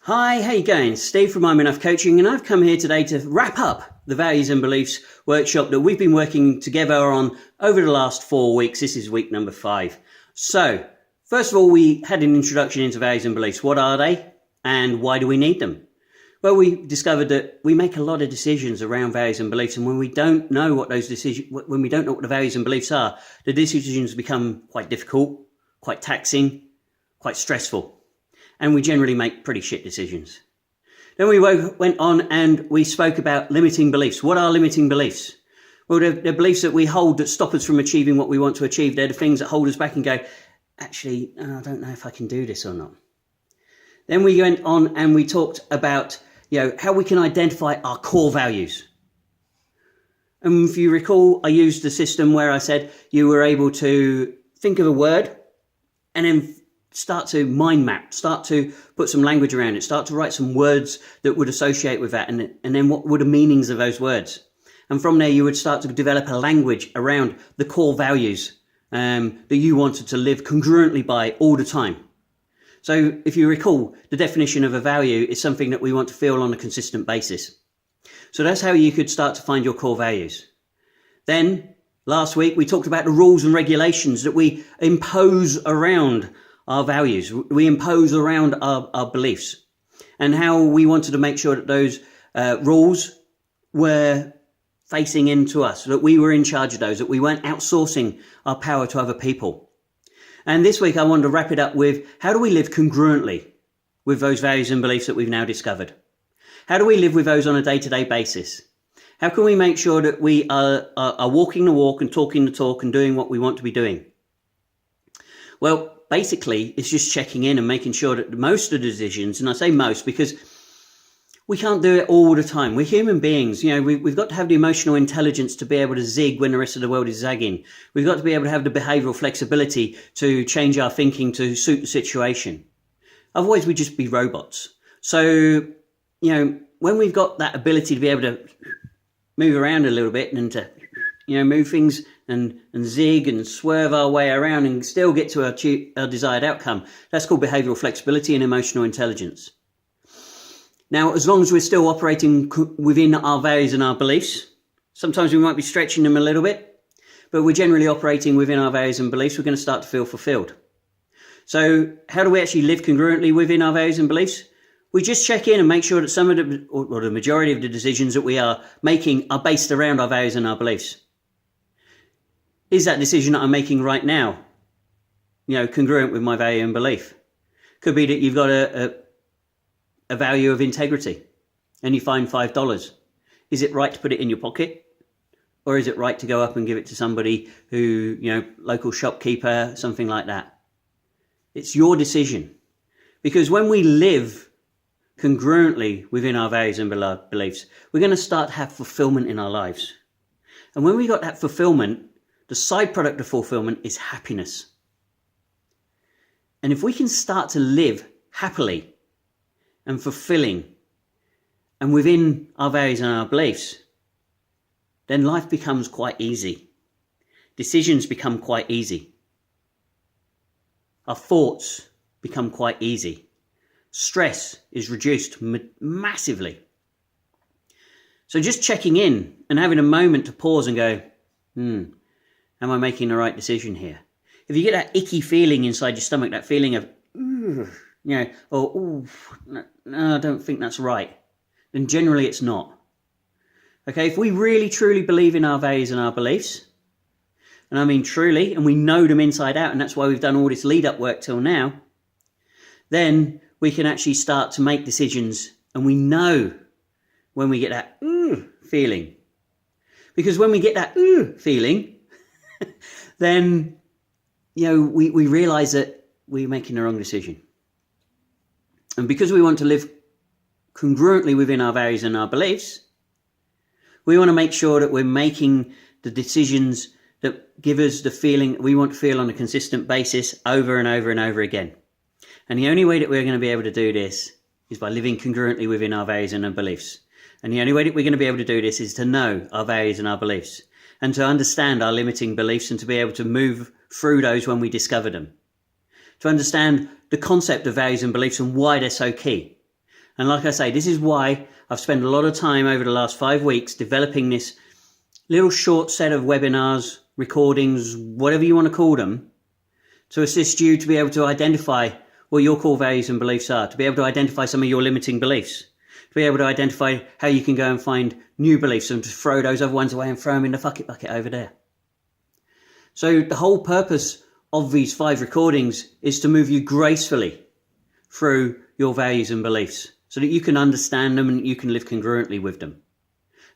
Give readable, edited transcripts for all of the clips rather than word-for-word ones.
Hi, how you going? Steve from I'm Enough Coaching, and I've come here today to wrap up the Values and Beliefs workshop that we've been working together on over the last 4 weeks. This is week number 5. So, first of all, we had an introduction into values and beliefs. What are they, and why do we need them? Well, we discovered that we make a lot of decisions around values and beliefs, and when we don't know what those decisions, when we don't know what the values and beliefs are, the decisions become quite difficult, quite taxing, quite stressful. And we generally make pretty shit decisions. Then we went on and we spoke about limiting beliefs. What are limiting beliefs? Well, they're beliefs that we hold that stop us from achieving what we want to achieve. They're the things that hold us back and go, actually, I don't know if I can do this or not. Then we went on and we talked about, how we can identify our core values. And if you recall, I used the system where I said you were able to think of a word and then start to mind map, start to put some language around it, start to write some words that would associate with that, and then what were the meanings of those words. And from there you would start to develop a language around the core values that you wanted to live congruently by all the time. So if you recall, the definition of a value is something that we want to feel on a consistent basis. So that's how you could start to find your core values. Then last week we talked about the rules and regulations that we impose around our values, we impose around our beliefs, and how we wanted to make sure that those rules were facing into us, that we were in charge of those, that we weren't outsourcing our power to other people. And this week I wanted to wrap it up with, how do we live congruently with those values and beliefs that we've now discovered? How do we live with those on a day-to-day basis? How can we make sure that we are walking the walk and talking the talk and doing what we want to be doing? Well, basically, it's just checking in and making sure that most of the decisions, and I say most because we can't do it all the time. We're human beings. We've got to have the emotional intelligence to be able to zig when the rest of the world is zagging. We've got to be able to have the behavioral flexibility to change our thinking to suit the situation. Otherwise, we'd just be robots. So, when we've got that ability to be able to move around a little bit and to, move things and zig and swerve our way around and still get to our desired outcome. That's called behavioral flexibility and emotional intelligence. Now, as long as we're still operating within our values and our beliefs, sometimes we might be stretching them a little bit, but we're generally operating within our values and beliefs, we're going to start to feel fulfilled. So how do we actually live congruently within our values and beliefs? We just check in and make sure that some of the, or the majority of the decisions that we are making are based around our values and our beliefs. Is that decision that I'm making right now, congruent with my value and belief? Could be that you've got a value of integrity and you find $5. Is it right to put it in your pocket? Or is it right to go up and give it to somebody who, local shopkeeper, something like that? It's your decision. Because when we live congruently within our values and beliefs, we're going to start to have fulfillment in our lives. And when we got that fulfillment, the side product of fulfillment is happiness. And if we can start to live happily and fulfilling and within our values and our beliefs, then life becomes quite easy. Decisions become quite easy. Our thoughts become quite easy. Stress is reduced massively. So just checking in and having a moment to pause and go, am I making the right decision here? If you get that icky feeling inside your stomach, that feeling of, no, I don't think that's right, then generally it's not. Okay, if we really truly believe in our values and our beliefs, and I mean truly, and we know them inside out, and that's why we've done all this lead up work till now, then we can actually start to make decisions, and we know when we get that feeling. Because when we get that feeling, then, we realize that we're making the wrong decision. And because we want to live congruently within our values and our beliefs, we want to make sure that we're making the decisions that give us the feeling we want to feel on a consistent basis over and over and over again. And the only way that we're going to be able to do this is by living congruently within our values and our beliefs. And the only way that we're going to be able to do this is to know our values and our beliefs, and to understand our limiting beliefs and to be able to move through those when we discover them. To understand the concept of values and beliefs and why they're so key. And like I say, this is why I've spent a lot of time over the last 5 weeks developing this little short set of webinars, recordings, whatever you want to call them, to assist you to be able to identify what your core values and beliefs are, to be able to identify some of your limiting beliefs, to be able to identify how you can go and find new beliefs and to throw those other ones away and throw them in the fuck it bucket over there. So the whole purpose of these 5 recordings is to move you gracefully through your values and beliefs so that you can understand them and you can live congruently with them.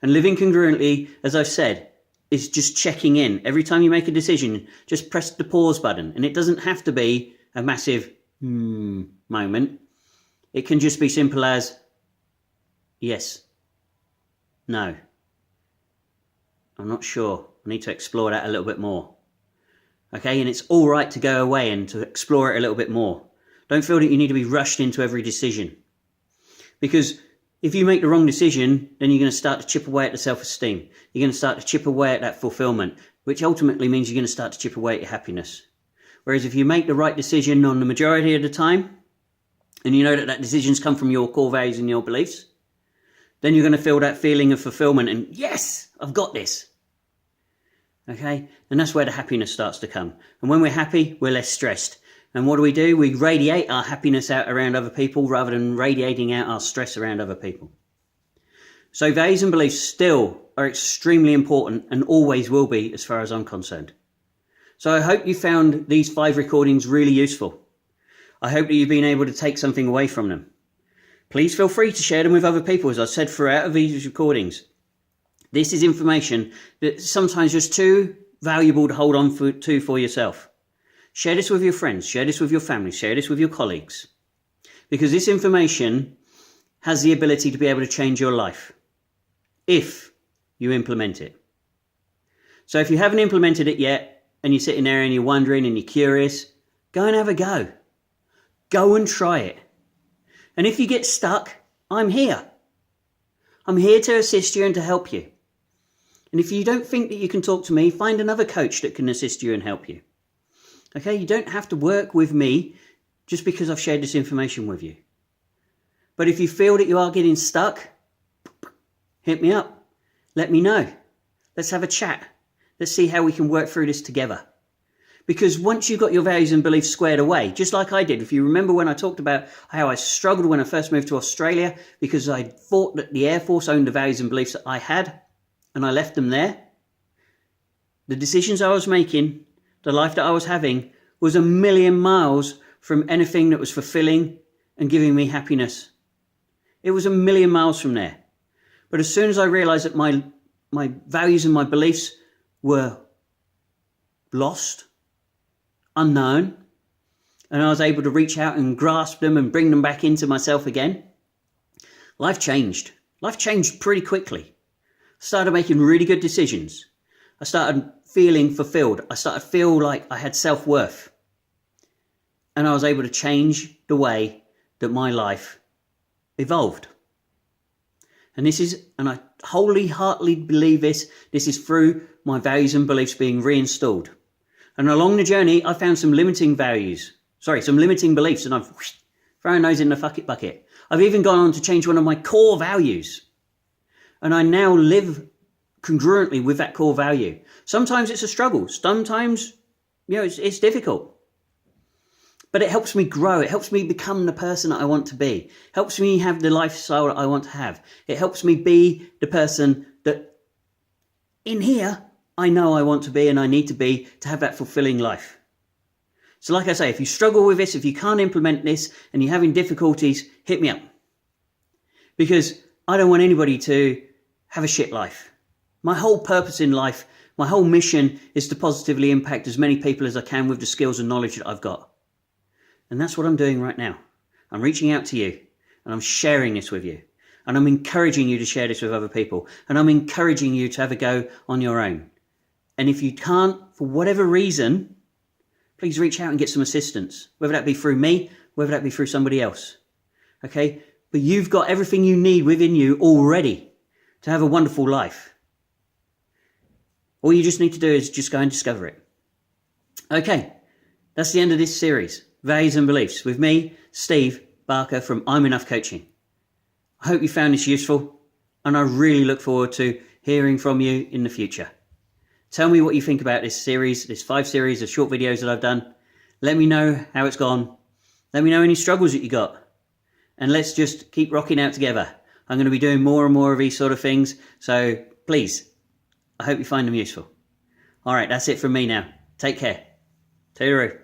And living congruently, as I've said, is just checking in. Every time you make a decision, just press the pause button. And it doesn't have to be a massive moment. It can just be simple as yes, no, I'm not sure. I need to explore that a little bit more. Okay, and it's all right to go away and to explore it a little bit more. Don't feel that you need to be rushed into every decision. Because if you make the wrong decision, then you're going to start to chip away at the self-esteem. You're going to start to chip away at that fulfillment, which ultimately means you're going to start to chip away at your happiness. Whereas if you make the right decision on the majority of the time, and you know that that decision's come from your core values and your beliefs, then you're going to feel that feeling of fulfillment and yes, I've got this. Okay? And that's where the happiness starts to come. And when we're happy, we're less stressed. And what do? We radiate our happiness out around other people rather than radiating out our stress around other people. So values and beliefs still are extremely important and always will be as far as I'm concerned. So I hope you found these 5 recordings really useful. I hope that you've been able to take something away from them. Please feel free to share them with other people, as I said throughout these recordings. This is information that's sometimes just too valuable to hold on to for yourself. Share this with your friends, share this with your family, share this with your colleagues. Because this information has the ability to be able to change your life if you implement it. So if you haven't implemented it yet and you're sitting there and you're wondering and you're curious, go and have a go. Go and try it. And if you get stuck, I'm here. I'm here to assist you and to help you. And if you don't think that you can talk to me, find another coach that can assist you and help you. Okay, you don't have to work with me just because I've shared this information with you. But if you feel that you are getting stuck, hit me up. Let me know. Let's have a chat. Let's see how we can work through this together. Because once you've got your values and beliefs squared away, just like I did, if you remember when I talked about how I struggled when I first moved to Australia because I thought that the Air Force owned the values and beliefs that I had, and I left them there, the decisions I was making, the life that I was having, was a million miles from anything that was fulfilling and giving me happiness. It was a million miles from there. But as soon as I realized that my values and my beliefs were lost, unknown, and I was able to reach out and grasp them and bring them back into myself again, life changed. Life changed pretty quickly. I started making really good decisions. I started feeling fulfilled. I started to feel like I had self-worth. And I was able to change the way that my life evolved. And I wholeheartedly believe this is through my values and beliefs being reinstalled. And along the journey, I found some limiting beliefs, and I've thrown those in the fuck it bucket. I've even gone on to change one of my core values. And I now live congruently with that core value. Sometimes it's a struggle. Sometimes, it's difficult. But it helps me grow. It helps me become the person that I want to be. It helps me have the lifestyle that I want to have. It helps me be the person that in here I know I want to be and I need to be to have that fulfilling life. So like I say, if you struggle with this, if you can't implement this and you're having difficulties, hit me up. Because I don't want anybody to have a shit life. My whole purpose in life, my whole mission is to positively impact as many people as I can with the skills and knowledge that I've got. And that's what I'm doing right now. I'm reaching out to you and I'm sharing this with you. And I'm encouraging you to share this with other people. And I'm encouraging you to have a go on your own. And if you can't, for whatever reason, please reach out and get some assistance. Whether that be through me, whether that be through somebody else. Okay? But you've got everything you need within you already to have a wonderful life. All you just need to do is just go and discover it. Okay, that's the end of this series, Values and Beliefs, with me, Steve Barker from I'm Enough Coaching. I hope you found this useful, and I really look forward to hearing from you in the future. Tell me what you think about this series, this 5 series of short videos that I've done. Let me know how it's gone. Let me know any struggles that you got. And let's just keep rocking out together. I'm going to be doing more and more of these sort of things, so please, I hope you find them useful. All right, that's it from me now. Take care. Toodaloo.